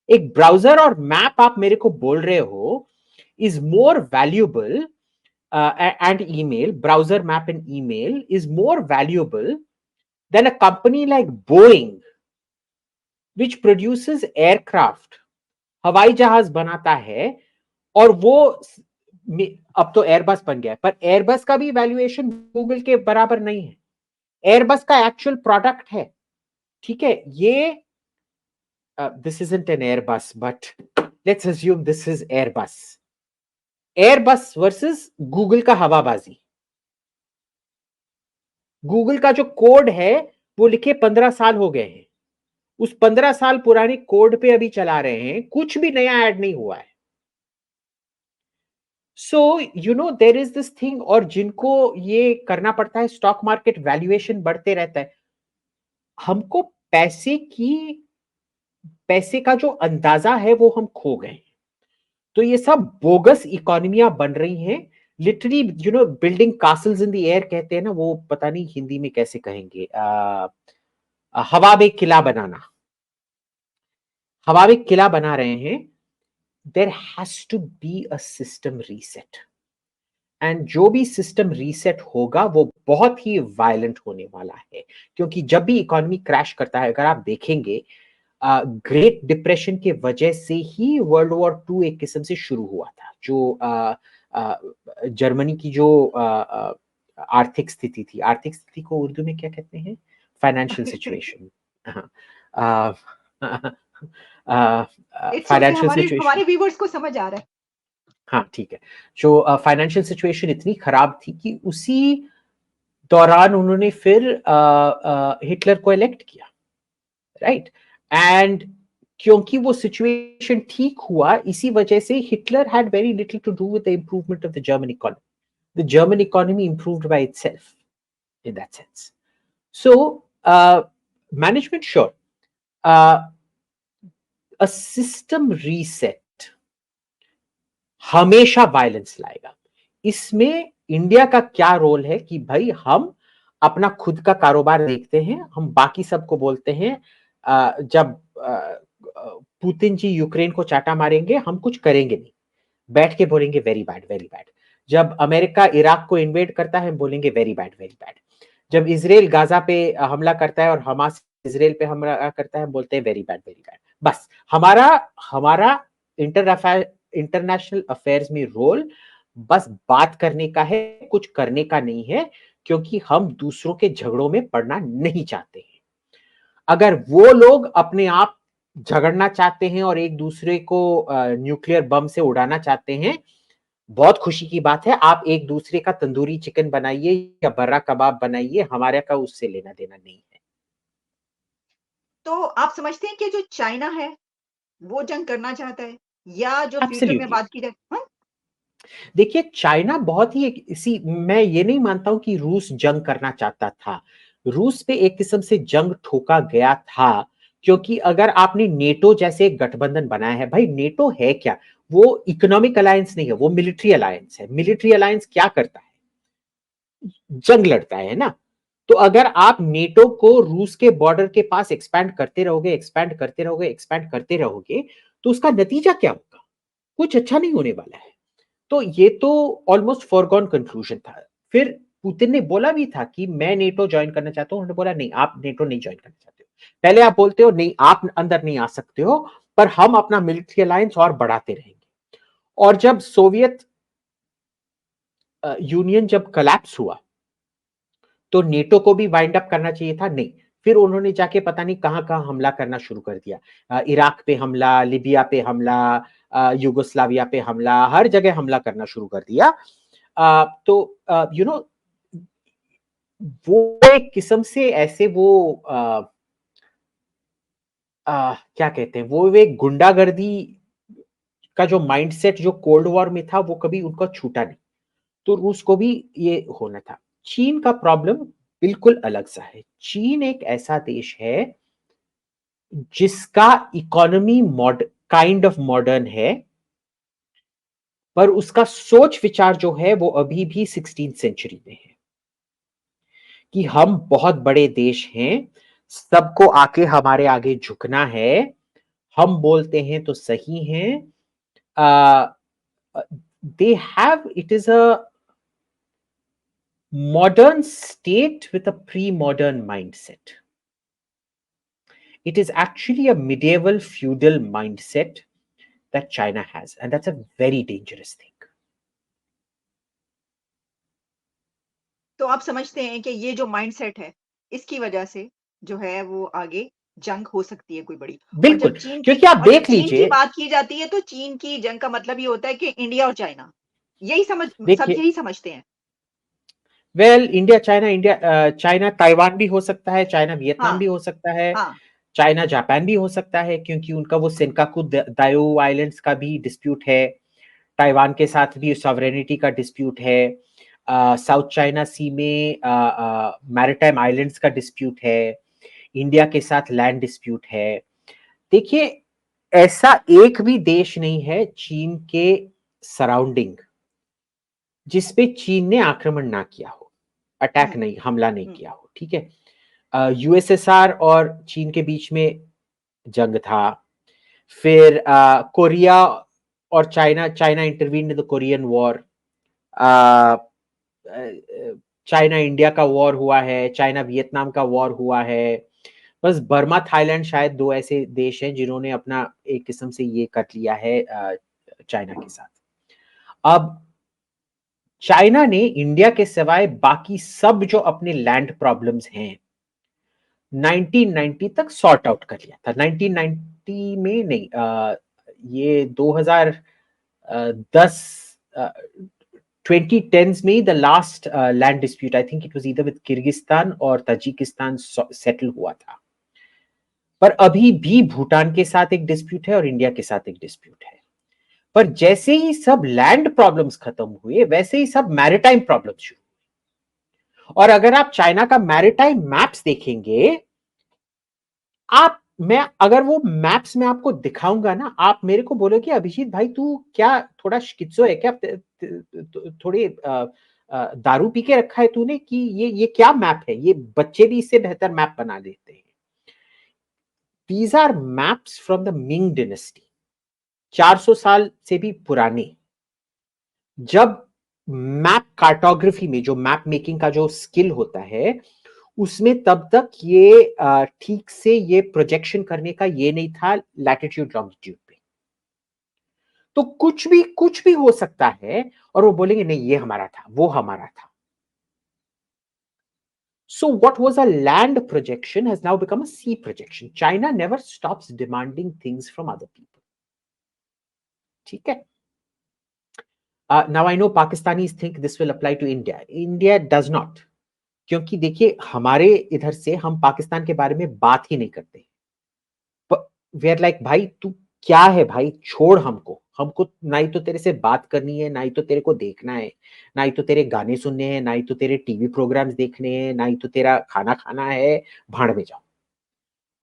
एक ब्राउजर और मैप आप मेरे को बोल रहे हो is more valuable, and email, browser map and email is more valuable than a company like Boeing, which produces aircraft, हवाई जहाज बनाता है। और वो अब तो एयरबस बन गया है, पर एयरबस का भी वैल्यूएशन गूगल के बराबर नहीं है। एयरबस का एक्चुअल प्रोडक्ट है, ठीक है? ये this isn't an Airbus, but let's assume this is Airbus. Airbus versus Google का हवाबाजी। गूगल का जो कोड है वो लिखे 15 साल हो गए हैं, उस 15 साल पुराने कोड पे अभी चला रहे हैं, कुछ भी नया ऐड नहीं हुआ है। So there is this thing, और जिनको ये करना पड़ता है, स्टॉक मार्केट वैल्यूएशन बढ़ते रहता है। हमको पैसे का जो अंदाजा है वो हम खो गए। तो ये सब बोगस इकोनॉमियां बन रही हैं, literally building castles in the air कहते हैं ना, वो पता नहीं हिंदी में कैसे कहेंगे, हवा में किला बनाना। हवा में किला बना रहे हैं। There has to be a system reset, and जो भी सिस्टम रीसेट होगा वो बहुत ही वायलेंट होने वाला है। क्योंकि जब भी इकोनॉमी क्रैश करता है, अगर आप देखेंगे, ग्रेट डिप्रेशन के वजह से ही वर्ल्ड वॉर टू एक किस्म से शुरू हुआ था। जो जर्मनी की जो आर्थिक स्थिति थी, आर्थिक स्थिति को उर्दू में क्या कहते हैं? Financial situation. It's okay, financial हमारे सिचुएशन, हमारे व्यूवर्स को समझ आ रहा है। हाँ ठीक है। जो फाइनेंशियल सिचुएशन इतनी खराब थी कि उसी दौरान उन्होंने फिर हिटलर को इलेक्ट किया, राइट? एंड क्योंकि वो सिचुएशन ठीक हुआ, इसी वजह से Hitler had very little to do with the improvement of the German economy. The German economy improved by itself in that sense. So, management, sure. A system reset हमेशा violence लाएगा। इसमें इंडिया का क्या रोल है कि भाई हम अपना खुद का कारोबार देखते हैं, हम बाकी सबको बोलते हैं। जब पुतिन जी यूक्रेन को चाटा मारेंगे, हम कुछ करेंगे नहीं, बैठ के बोलेंगे वेरी बैड वेरी बैड। जब अमेरिका इराक को इन्वेड करता है, बोलेंगे वेरी बैड वेरी बैड। जब इसराइल गाजा पे हमला करता है और हमास इसराइल पे हमला करता है, बोलते हैं वेरी बैड वेरी बैड। बस हमारा हमारा इंटरनेशनल अफेयर्स में रोल बस बात करने का है, कुछ करने का नहीं है, क्योंकि हम दूसरों के झगड़ों में पड़ना नहीं चाहते हैं। अगर वो लोग अपने आप झगड़ना चाहते हैं और एक दूसरे को न्यूक्लियर बम से उड़ाना चाहते हैं, बहुत खुशी की बात है। आप एक दूसरे का तंदूरी चिकन बनाइए या बर्रा कबाब बनाइए, हमारे का उससे लेना देना नहीं है। तो आप समझते हैं कि जो चाइना है, वो जंग करना चाहता है, या जो फ्यूचर में एब्सोल्युटली। बात की जाए, हाँ? देखिए, चाइना बहुत ही मैं ये नहीं मानता हूं कि रूस जंग करना चाहता था। रूस पे एक किस्म से जंग ठोका गया था, क्योंकि अगर आपने नेटो जैसे एक गठबंधन बनाया है, भाई नेटो है क्या? वो इकोनॉमिक अलायंस नहीं है, वो मिलिट्री अलायंस है। मिलिट्री अलायंस क्या करता है? जंग लड़ता है ना। तो अगर आप नेटो को रूस के बॉर्डर के पास एक्सपैंड करते रहोगे, एक्सपैंड करते रहोगे, एक्सपैंड करते रहोगे, तो उसका नतीजा क्या होगा? कुछ अच्छा नहीं होने वाला है। तो ये तो ऑलमोस्ट फॉरगॉन कंक्लूजन था। फिर पुतिन ने बोला भी था कि मैं नेटो ज्वाइन करना चाहता हूं। उन्होंने बोला नहीं, आप नेटो नहीं ज्वाइन करना चाहते हो। पहले आप बोलते हो नहीं, आप अंदर नहीं आ सकते हो, पर हम अपना मिलिट्री अलायंस और बढ़ाते रहेंगे। और जब सोवियत यूनियन जब कलैप्स हुआ, तो नेटो को भी वाइंड अप करना चाहिए था, नहीं। फिर उन्होंने जाके पता नहीं कहां कहां हमला करना शुरू कर दिया। इराक पे हमला, लिबिया पे हमला, युगोस्लाविया पे हमला, हर जगह हमला करना शुरू कर दिया। तो यू नो वो एक किस्म से ऐसे वो क्या कहते हैं, वो एक गुंडागर्दी का जो माइंडसेट जो कोल्ड वॉर में था, वो कभी उनका छूटा नहीं। तो रूस को भी ये होना था। चीन का प्रॉब्लम बिल्कुल अलग सा है। चीन एक ऐसा देश है जिसका इकोनॉमी काइंड ऑफ मॉडर्न है, पर उसका सोच विचार जो है वो अभी भी 16th सेंचुरी में है कि हम बहुत बड़े देश हैं, सबको आके हमारे आगे झुकना है, हम बोलते हैं तो सही हैं। They have, it is a modern state with a pre-modern mindset. It is actually a medieval feudal mindset that China has, and that's a very dangerous thing. तो आप समझते हैं कि ये जो माइंडसेट है, इसकी वजह से जो है वो आगे जंग हो सकती है कोई बड़ी। और बिल्कुल, क्योंकि आप जब देख चीन की लीजिए, बात की जाती है, तो चीन की जंग का मतलब ये होता है कि इंडिया और चाइना, सब देखिए, यही समझते हैं। Well, India China, China Taiwan भी हो सकता है, चाइना वियतनाम हाँ, भी हो सकता है, हाँ। चाइना जापान भी हो सकता है, क्योंकि उनका वो सेनकाकू दायो आइलैंड्स का भी डिस्प्यूट है, ताइवान के साथ भी सॉवरेनिटी का डिस्प्यूट है, साउथ चाइना सी में मैरिटाइम आइलैंड्स का डिस्प्यूट है, इंडिया के साथ लैंड डिस्प्यूट है। देखिए, ऐसा एक भी देश नहीं है चीन के सराउंडिंग जिसपे चीन ने आक्रमण ना किया हो, अटैक हुँ, नहीं, हमला नहीं हुँ। किया हो, ठीक है। यूएसएसआर और चीन के बीच में जंग था। फिर कोरिया और China, China intervene in the Korean war. China India का वॉर हुआ है, चाइना वियतनाम का वॉर हुआ है। बस बर्मा थाईलैंड शायद दो ऐसे देश हैं जिन्होंने अपना एक किस्म से ये कर लिया है चाइना के साथ। अब चाइना ने इंडिया के सिवाय बाकी सब जो अपने लैंड प्रॉब्लम्स हैं 1990 तक सॉर्ट आउट कर लिया था। 1990 में नहीं, ये 2010, 2010s में the last land dispute, I think it was either with Kyrgyzstan और ताजिकिस्तान सेटल हुआ था। पर अभी भी भूटान के साथ एक डिस्प्यूट है और इंडिया के साथ एक डिस्प्यूट है। पर जैसे ही सब लैंड प्रॉब्लम्स खत्म हुए, वैसे ही सब मैरिटाइम प्रॉब्लम्स शुरू। और अगर आप चाइना का मैरिटाइम मैप्स देखेंगे, आप मैं अगर वो मैप्स में आपको दिखाऊंगा ना, आप मेरे को बोलोगे अभिजीत भाई तू क्या थोड़ा शिकित्सो है क्या, थोड़े दारू पी के रखा है तूने, कि ये क्या मैप है, ये बच्चे भी इससे बेहतर मैप बना देते हैं। These are maps from the Ming dynasty, 400 साल से भी पुराने। जब मैप कार्टोग्राफी में जो मैप मेकिंग का जो स्किल होता है, उसमें तब तक ये ठीक से ये प्रोजेक्शन करने का ये नहीं था लैटिट्यूड लॉन्गिट्यूड पे। तो कुछ भी हो सकता है और वो बोलेंगे नहीं ये हमारा था, वो हमारा था। So what was a land projection has now become a sea projection. China never stops demanding things from other people. ठीक है। Now I know Pakistanis think this will apply to India. India does not. क्योंकि देखिए हमारे इधर से हम पाकिस्तान के बारे में बात ही नहीं करते। वी आर लाइक भाई तू क्या है भाई, छोड़ हमको, हमको ना ही तो तेरे से बात करनी है, ना ही तो तेरे को देखना है, ना ही तो तेरे गाने सुनने हैं, ना ही तो तेरे टीवी प्रोग्राम्स देखने हैं, ना ही तो तेरा खाना खाना है, भाड़ में जाओ।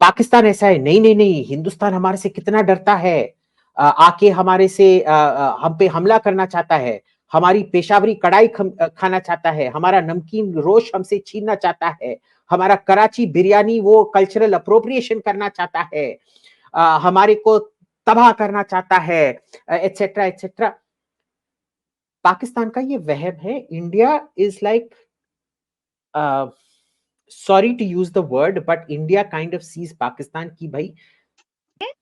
पाकिस्तान ऐसा है, नहीं नहीं नहीं, हिंदुस्तान हमारे से कितना डरता है, आके हमारे से हम पे हमला करना चाहता है, हमारी पेशावरी कढ़ाई खाना चाहता है, हमारा नमकीन रोश हमसे छीनना चाहता है, हमारा कराची बिरयानी वो कल्चरल अप्रोप्रिएशन करना चाहता है, हमारे को तबाह करना चाहता है, एटसेट्रा एटसेट्रा। पाकिस्तान का ये वहम है। India is like, sorry to use the word, but India kind of sees Pakistan की भाई।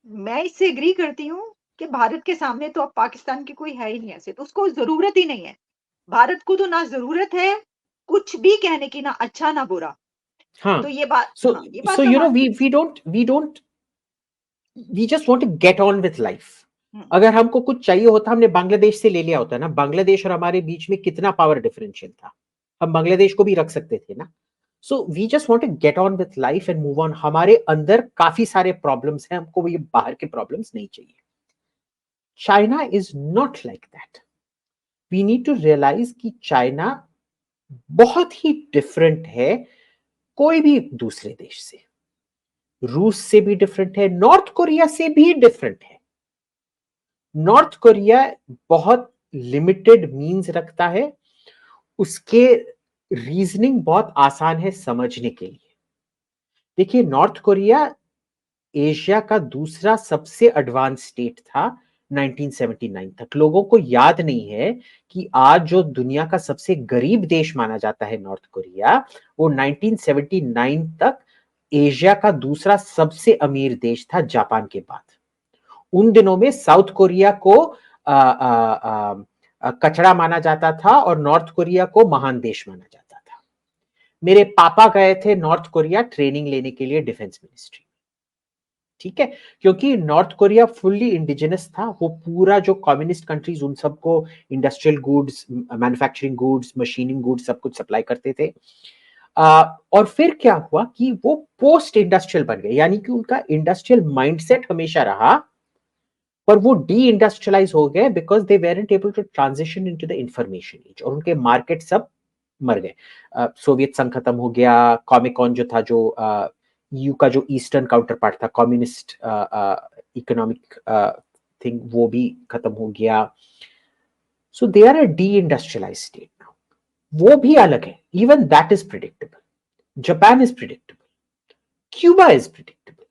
मैं इससे एग्री करती हूँ कि भारत के सामने तो अब पाकिस्तान की कोई है ही नहीं ऐसे, तो उसको जरूरत ही नहीं है। भारत को तो ना जरूरत है कुछ भी कहने की, ना अच्छा ना बुरा। हाँ, तो ये बात, सो हाँ ये सो बात मैं यू नो मानती we don't we just want to get on with life. हूँ। अगर हमको कुछ चाहिए होता, हमने बांग्लादेश से ले लिया होता ना। बांग्लादेश और हमारे बीच में कितना पावर डिफरेंशियल था, हम बांग्लादेश को भी रख सकते थे ना। So we just want to get on with life and move on. हमारे अंदर काफी सारे प्रॉब्लम्स हैं, हमको ये बाहर के प्रॉब्लम्स नहीं चाहिए। China is not like that. We need to realise कि चाइना बहुत ही डिफरेंट है कोई भी दूसरे देश से। रूस से भी डिफरेंट है, नॉर्थ कोरिया से भी डिफरेंट है। नॉर्थ कोरिया बहुत लिमिटेड मीन्स रखता है, उसके रीजनिंग बहुत आसान है समझने के लिए। देखिए, नॉर्थ कोरिया एशिया का दूसरा सबसे एडवांस स्टेट था 1979 तक। लोगों को याद नहीं है कि आज जो दुनिया का सबसे गरीब देश माना जाता है नॉर्थ कोरिया, वो 1979 तक एशिया का दूसरा सबसे अमीर देश था जापान के बाद। उन दिनों में साउथ कोरिया को कचरा माना जाता था और नॉर्थ कोरिया को महान देश माना जाता था। मेरे पापा गए थे नॉर्थ कोरिया ट्रेनिंग लेने के लिए डिफेंस मिनिस्ट्री, ठीक है, क्योंकि नॉर्थ कोरिया फुल्ली इंडिजिनस था। वो पूरा जो कम्युनिस्ट कंट्रीज उन सबको industrial goods, manufacturing goods, machining goods सब कुछ सप्लाई करते थे। और फिर क्या हुआ कि वो पोस्ट इंडस्ट्रियल बन गए, यानी कि उनका इंडस्ट्रियल माइंडसेट हमेशा रहा, पर वो डी इंडस्ट्रियलाइज हो गए because they weren't able to transition into the information age, और उनके मार्केट सब मर गए। सोवियत संघ खत्म हो गया, कॉमिकॉन जो था, जो यू का जो ईस्टर्न काउंटर पार्ट था, कम्युनिस्ट इकोनॉमिक थिंग, वो भी खत्म हो गया। So they are a deindustrialise state now. वो भी अलग है, even that is predictable. Japan is predictable, Cuba is predictable,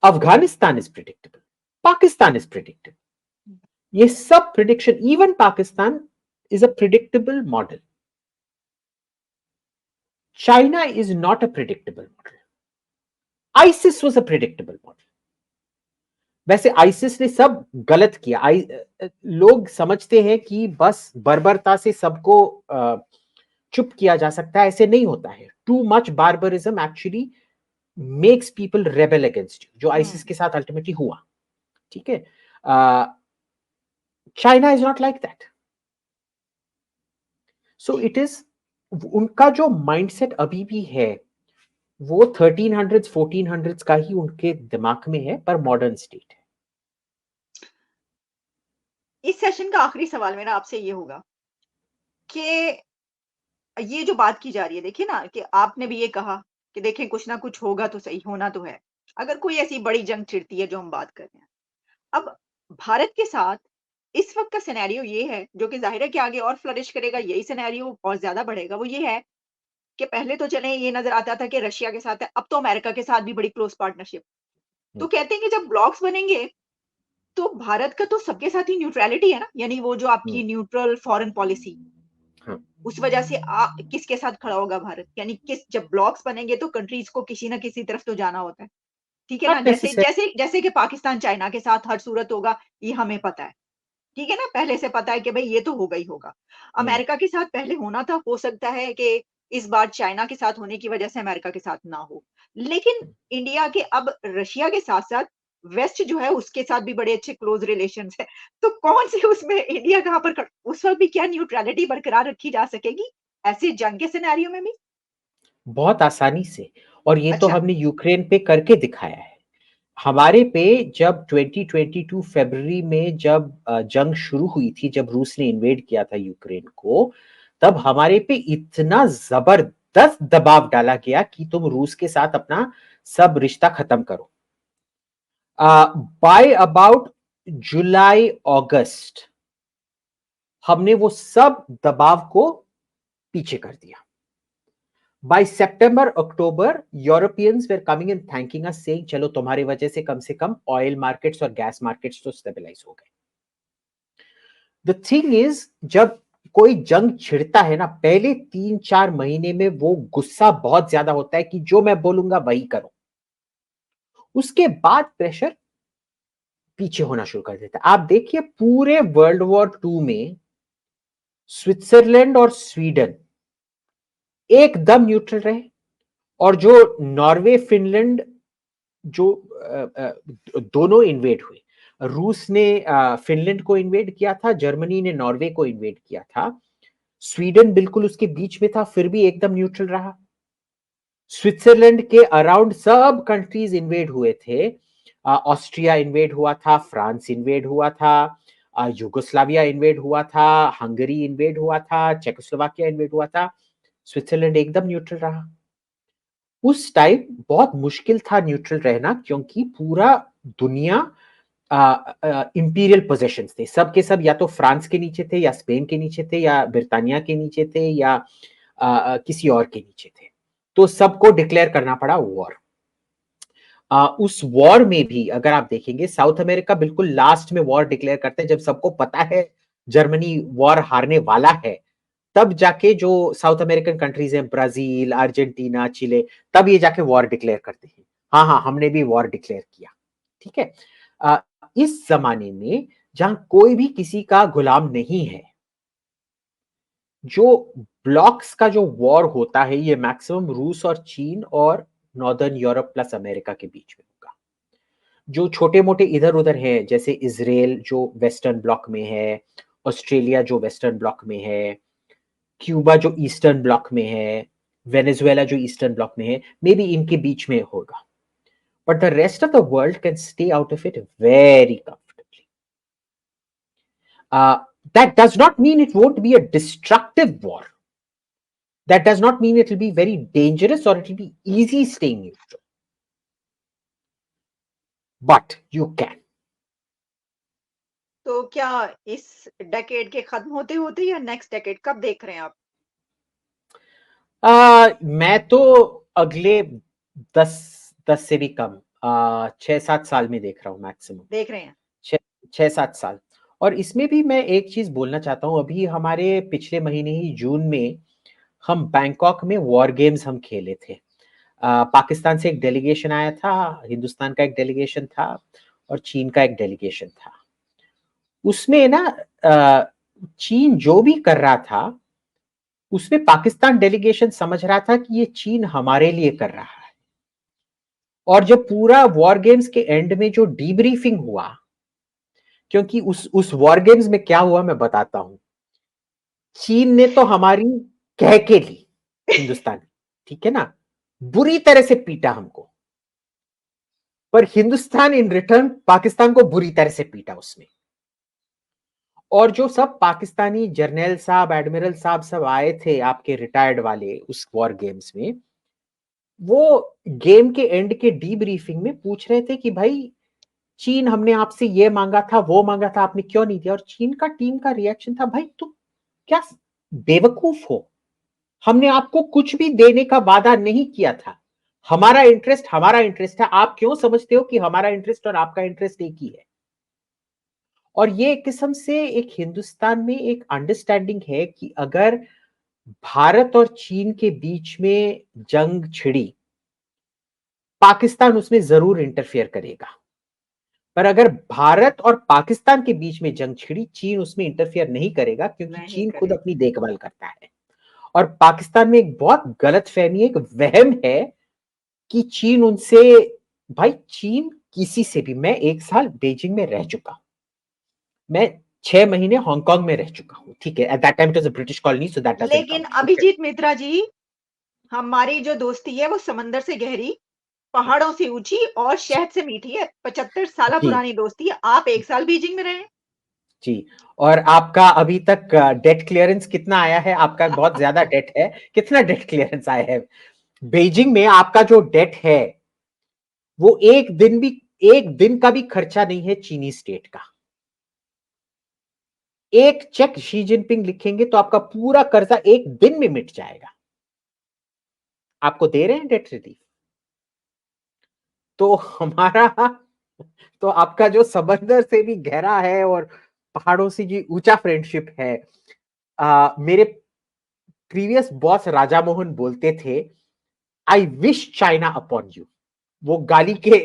Afghanistan is predictable, Pakistan is predictable. ये सब prediction, even Pakistan is a predictable model. China is not a predictable model. ISIS was a predictable model. वैसे ISIS ने सब गलत किया। लोग समझते हैं कि बस बर्बरता से सबको चुप किया जा सकता है, ऐसे नहीं होता है। Too much barbarism actually makes people rebel against you, जो आईसिस के साथ अल्टीमेटली हुआ, ठीक है। China is not like that. So it is, उनका जो माइंडसेट अभी भी है वो 1300s 1400s का ही उनके दिमाग में है, पर मॉडर्न स्टेट है। इस सेशन का आखिरी सवाल मेरा आपसे ये होगा कि ये जो बात की जा रही है, देखिए ना कि आपने भी ये कहा कि देखें कुछ ना कुछ होगा तो सही, होना तो है। अगर कोई ऐसी बड़ी जंग छिड़ती है जो हम बात कर रहे हैं। अब भारत के साथ इस वक़्त का सिनेरियो ये है, जो कि ज़ाहिर है कि आगे और फ्लरिश करेगा, यही सिनेरियो और ज़्यादा बढ़ेगा, वो ये है कि पहले तो चलें ये नज़र आता था कि रशिया के साथ है, अब तो अमेरिका के साथ भी बड़ी क्लोज़ पार्टनरशिप। तो कहते हैं कि जब ब्लॉक्स बनेंगे, तो भारत का तो सबके साथ ही न्यूट्रैलिटी है ना, यानी वो जो आपकी न्यूट्रल फॉरेन पॉलिसी, हाँ, उस वजह से किसके साथ खड़ा होगा भारत? यानी किस, जब ब्लॉक्स बनेंगे तो कंट्रीज़ को किसी न किसी तरफ तो जाना होता है। ठीक है ना? नॉट जैसे नेसेसरी। जैसे जैसे कि पाकिस्तान चाइना के साथ हर सूरत होगा, ये हमें पता है। ठीक है ना? पहले से पता है कि भई ये तो होगा ही होगा। अमेरिका के साथ पहले होना था, हो सकता है कि इस बार चाइना के साथ होने की वजह से अमेरिका के साथ ना हो। लेकिन इंडिया के अब रशिया के साथ-साथ वेस्ट जो है उसके साथ भी बड़े अच्छे क्लोज़ रिलेशंस हैं। तो कौन-सी उसमें इंडिया कहाँ पर उस वक़्त भी क्या न्यूट्रैलिटी बरकरार रखी जा सकेगी? ऐसे जंग के सिनेरियो में भी? बहुत आसानी से, और ये तो अच्छा। हमने यूक्रेन पे करके दिखाया है। हमारे पे जब 2022 फरवरी में जब जंग शुरू हुई थी, जब रूस ने इन्वेड किया था यूक्रेन को, तब हमारे पे इतना जबरदस्त दबाव डाला गया कि तुम रूस के साथ अपना सब रिश्ता खत्म करो। बाय अबाउट जुलाई अगस्त हमने वो सब दबाव को पीछे कर दिया। By September, October, Europeans were coming and thanking us, saying, चलो तुम्हारी वजह से कम ऑयल मार्केट्स और गैस मार्केट्स तो स्टेबलाइज हो गए। द थिंग इज, जब कोई जंग छिड़ता है ना, पहले 3-4 महीने में वो गुस्सा बहुत ज्यादा होता है कि जो मैं बोलूंगा वही करो। उसके बाद प्रेशर पीछे होना शुरू कर देता है। आप देखिए पूरे वर्ल्ड वॉर 2 में स्विट्जरलैंड और स्वीडन एकदम न्यूट्रल रहे, और जो नॉर्वे फिनलैंड जो दोनों इन्वेड हुए, रूस ने फिनलैंड को इन्वेड किया था, जर्मनी ने नॉर्वे को इन्वेड किया था, स्वीडन बिल्कुल उसके बीच में था, फिर भी एकदम न्यूट्रल रहा। स्विट्जरलैंड के अराउंड सब कंट्रीज इन्वेड हुए थे, ऑस्ट्रिया इन्वेड हुआ था, फ्रांस इन्वेड हुआ था, युगोस्लाविया इन्वेड हुआ था, हंगरी इन्वेड हुआ था, चेकोस्लोवाकिया इन्वेड हुआ था, स्विट्जरलैंड एकदम न्यूट्रल रहा। उस टाइम बहुत मुश्किल था न्यूट्रल रहना, क्योंकि पूरा दुनिया इंपीरियल पोजेशंस थे, सब के सब या तो फ्रांस के नीचे थे, या स्पेन के नीचे थे, या ब्रिटानिया के नीचे थे, या किसी और के नीचे थे। तो सबको डिक्लेयर करना पड़ा वॉर। उस वॉर में भी अगर आप देखेंगे, साउथ अमेरिका बिल्कुल लास्ट में वॉर डिक्लेयर करते हैं, जब सबको पता है जर्मनी वॉर हारने वाला है, तब जाके जो साउथ अमेरिकन कंट्रीज हैं, ब्राजील, अर्जेंटीना, चिले, तब ये जाके वॉर डिक्लेयर करते हैं, हाँ हाँ हमने भी वॉर डिक्लेयर किया। ठीक है, इस जमाने में जहां कोई भी किसी का गुलाम नहीं है, जो ब्लॉक्स का जो वॉर होता है, ये मैक्सिमम रूस और चीन और नॉर्दर्न यूरोप प्लस अमेरिका के बीच में होगा। जो छोटे मोटे इधर उधर हैं, जैसे इजराइल जो वेस्टर्न ब्लॉक में है, ऑस्ट्रेलिया जो वेस्टर्न ब्लॉक में है, क्यूबा जो ईस्टर्न ब्लॉक में है, वेनेजुएला जो ईस्टर्न ब्लॉक में है, मे बी इनके बीच में होगा। But the rest of the world can stay out of it very comfortably. That does not mean it won't be a destructive war. That does not mean it will be very dangerous or it will be easy staying neutral. But you can. तो क्या इस decade के खत्म होते होते या next decade कब देख रहे हैं आप? मैं तो अगले 10 से भी कम 6-7 साल में देख रहा हूँ मैक्सिमम। देख रहे हैं? 6-7 साल। और इसमें भी मैं एक चीज बोलना चाहता हूँ, अभी हमारे पिछले महीने ही जून में हम बैंकॉक में वॉर गेम्स हम खेले थे। पाकिस्तान से एक डेलीगेशन आया था, हिंदुस्तान का एक डेलीगेशन था, और चीन का एक डेलीगेशन था। उसमें ना चीन जो भी कर रहा था, उसमें पाकिस्तान डेलीगेशन समझ रहा था कि ये चीन हमारे लिए कर रहा है। और जब पूरा वॉर गेम्स के एंड में जो डीब्रीफिंग हुआ, क्योंकि उस वॉर गेम्स में क्या हुआ मैं बताता हूं। चीन ने तो हमारी कह के ली, हिंदुस्तान, ठीक है ना, बुरी तरह से पीटा हमको, पर हिंदुस्तान इन रिटर्न पाकिस्तान को बुरी तरह से पीटा उसमें। और जो सब पाकिस्तानी जर्नल साहब, एडमिरल साहब सब आए थे आपके रिटायर्ड वाले उस वॉर गेम्स में, वो गेम के एंड के डीब्रीफिंग में पूछ रहे थे कि भाई चीन, हमने आपसे ये मांगा था, वो मांगा था, आपने क्यों नहीं दिया? और चीन का टीम का रिएक्शन था, भाई तुम क्या बेवकूफ हो, हमने आपको कुछ भी देने का वादा नहीं किया था, हमारा इंटरेस्ट है, आप क्यों समझते हो कि हमारा इंटरेस्ट और आपका इंटरेस्ट एक ही है? और ये एक किस्म से एक हिंदुस्तान में एक अंडरस्टैंडिंग है कि अगर भारत और चीन के बीच में जंग छिड़ी, पाकिस्तान उसमें जरूर इंटरफेयर करेगा, पर अगर भारत और पाकिस्तान के बीच में जंग छिड़ी, चीन उसमें इंटरफेयर नहीं करेगा, क्योंकि नहीं चीन खुद करेगा। अपनी देखभाल करता है। और पाकिस्तान में एक बहुत गलत फहमी, एक वहम है कि चीन उनसे, भाई चीन किसी से भी, मैं 1 साल बीजिंग में रह चुका हूं, मैं 6 महीने हांगकांग में रह चुका हूं, ठीक है, at that time it was a British colony, so that doesn't लेकिन काउंट। अभिजीत मित्रा जी, हमारी जो दोस्ती है वो समंदर से गहरी, पहाड़ों से ऊंची और शहद से मीठी है। 75 साल जी पुरानी दोस्ती है। आप 1 साल बीजिंग में रहे हैं। जी। और आपका अभी तक डेट क्लियरेंस कितना आया है? आपका बहुत ज्यादा डेट है, कितना डेट क्लियरेंस आया है बीजिंग में? आपका जो डेट है वो एक दिन का भी खर्चा नहीं है चीनी स्टेट का। एक चेक शी जिनपिंग लिखेंगे तो आपका पूरा कर्जा एक दिन में मिट जाएगा। आपको दे रहे हैं डेट रिलीफ। तो हमारा तो आपका जो समंदर से भी गहरा है और पहाड़ों से जी ऊंचा फ्रेंडशिप है। मेरे प्रीवियस बॉस राजा मोहन बोलते थे, I wish China upon you. वो गाली के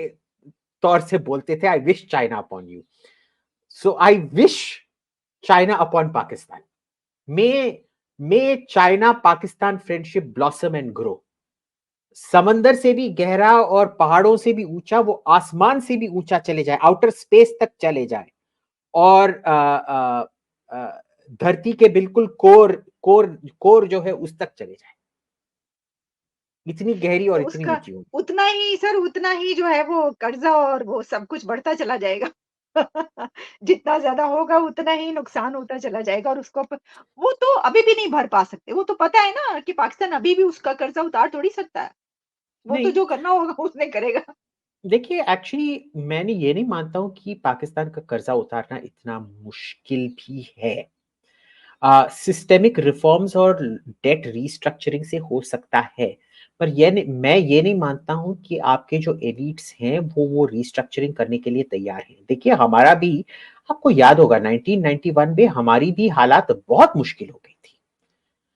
तौर से बोलते थे, I wish China upon you. So I wish China upon Pakistan. May China Pakistan friendship blossom and grow. समंदर से भी गहरा और पहाड़ों से भी ऊंचा, वो आसमान से भी ऊंचा चले जाए, आउटर स्पेस तक चले जाए और धरती के बिल्कुल कोर जो है उस तक चले जाए। इतनी गहरी और तो इतनी उसका ऊंची होगी। उतना ही सर, उतना ही जो है वो कर्जा और वो सब कुछ बढ़ता चला जाएगा। जितना ज़्यादा होगा उतना ही नुकसान होता चला जाएगा, और उसको वो तो अभी भी नहीं भर पा सकते। वो तो पता है ना कि पाकिस्तान अभी भी उसका कर्जा उतार थोड़ी सकता है। वो तो नहीं, जो करना होगा उसने करेगा। देखिए एक्चुअली मैंने ये नहीं मानता हूं कि पाकिस्तान का कर्जा उतारना इतना मुश्किल भी है। सिस्टेमिक रिफॉर्म्स और डेट रीस्ट्रक्चरिंग से हो सकता है, पर मैं ये नहीं मानता हूं कि आपके जो एलिट्स हैं वो रीस्ट्रक्चरिंग करने के लिए तैयार हैं। देखिए हमारा भी, आपको याद होगा 1991 में हमारी भी हालात बहुत मुश्किल हो गई थी।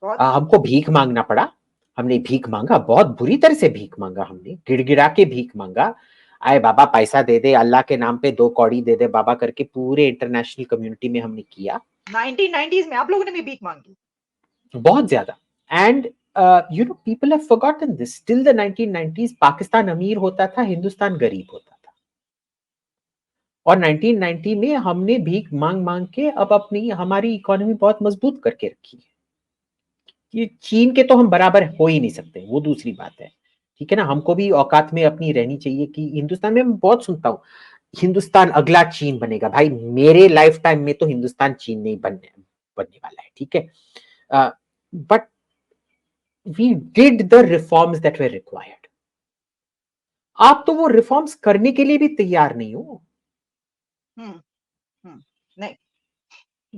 बहुत हमको भीख मांगना पड़ा। हमने भीख मांगा, बहुत बुरी तरह से भीख मांगा, हमने गिड़गिड़ा के भीख मांगा। आए बाबा पैसा दे दे, अल्लाह के नाम पे 2 कौड़ी दे दे बाबा करके पूरे इंटरनेशनल कम्युनिटी में हमने किया 1990s में आप लोगों ने भी भीख मांगी। बहुत ज्यादा। And you know people have forgotten this, till the 1990s Pakistan अमीर होता था, हिंदुस्तान गरीब होता था। और 1990 में हमने भीख मांग मांग के अब अपनी हमारी इकोनॉमी बहुत मजबूत करके रखी है। ये चीन के तो हम बराबर हो ही नहीं सकते, वो दूसरी बात है। ठीक है ना, हमको भी औकात में अपनी रहनी चाहिए। कि हिंदुस्तान में मैं बहुत सुनता हूँ, हिंदुस्तान अगला चीन बनेगा। भाई मेरे लाइफ टाइम में तो हिंदुस्तान चीन नहीं बनने वाला है। ठीक है, but we did the reforms that were required. आप तो वो रिफॉर्म्स करने के लिए भी तैयार नहीं हो। हुँ, हुँ। नहीं,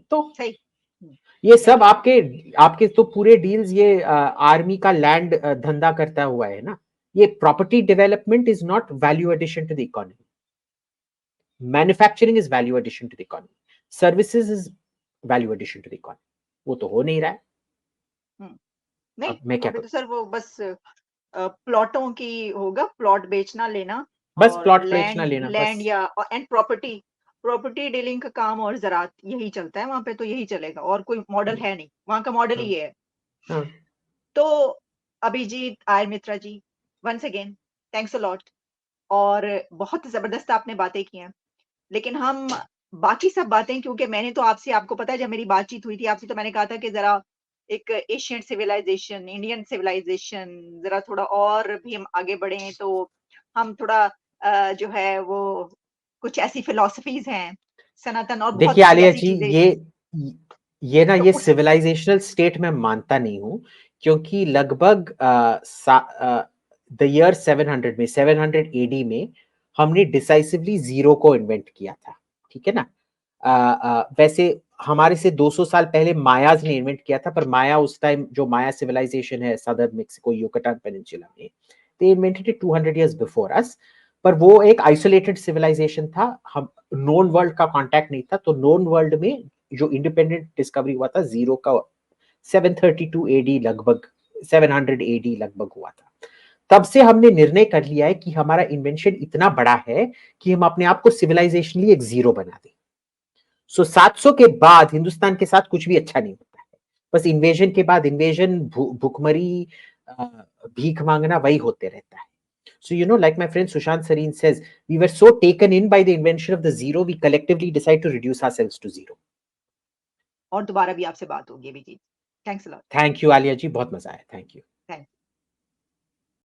तो सही। हुँ, ये नहीं। सब आपके आपके तो पूरे डील्स ये आर्मी का लैंड धंधा करता हुआ है ना। ये property development is not value addition to the economy. Manufacturing is value addition to the economy. Services is value addition to the economy. वो तो हो नहीं रहा है। हुँ, नहीं, अब मैं क्या अभी तो करूं? सर वो बस प्लॉटों की होगा, प्लॉट बेचना लेना बस और प्लॉट बेचना लैंड लेना बस। लैंड या एंड प्रॉपर्टी, प्रॉपर्टी डीलिंग का काम और ज़राअत यही चलता है वहाँ पे, तो यही चलेगा और कोई मॉडल है नहीं, वहाँ का मॉडल हाँ, ही ये है। हाँ। तो Abhijit, Iyer Mitra ji, once again thanks a lot, और बहुत ज़बरदस्त आपने बातें की हैं। लेकिन हम बाकी सब बातें, क्योंकि मैंने तो आपसे, आपको पता है जब मेरी बातचीत हुई थी आपसे तो मैंने कहा था कि ज़रा एक एशियन सिविलाइज़ेशन, इंडियन सिविलाइज़ेशन, ज़रा थोड़ा और भी हम आगे बढ़ें तो हम थोड़ा जो है वो कुछ ऐसी फिलॉसफीज़ हैं, सनातन और देखिए बहुत सी आलिया ऐसी जी, चीज़ें, ये ना तो ये उस सिविलाइजेशनल स्टेट में मानता नहीं हूं। क्योंकि लगभग द ईयर 700 में, 700 एडी में हमने डिसाइसिवली जीरो को इन्वेंट किया था। ठीक है ना। वैसे हमारे से 200 साल पहले मायाज ने इन्वेंट किया था, पर माया उस टाइम, जो माया सिविलाइजेशन है सदर्न मेक्सिको युकाटान पेनिनसुला में, they invented it 200 years before us. पर वो एक आइसोलेटेड सिविलाइजेशन था। हम नोन वर्ल्ड का कांटेक्ट नहीं था। तो नोन वर्ल्ड में जो इंडिपेंडेंट डिस्कवरी हुआ था जीरो का, 732 एडी लगभग, 700 एडी लगभग हुआ था। तब से हमने निर्णय कर लिया है कि हमारा इन्वेंशन इतना बड़ा है कि हम अपने आप को सिविलाइजेशनली एक जीरो बना दें। सो 700 के बाद हिंदुस्तान के साथ कुछ भी अच्छा नहीं होता है। बस इन्वेजन के बाद इन्वेजन, भुखमरी, भीख मांगना, वही होते रहता है। So, you know, like my friend Sushant Sareen says, we were so taken in by the invention of the zero, we collectively decide to reduce ourselves to zero. और दोबारा भी आपसे बात होगी Abhijit. Thanks a lot. Thank you, Alia ji. बहुत मजा आया. Thank you. Thank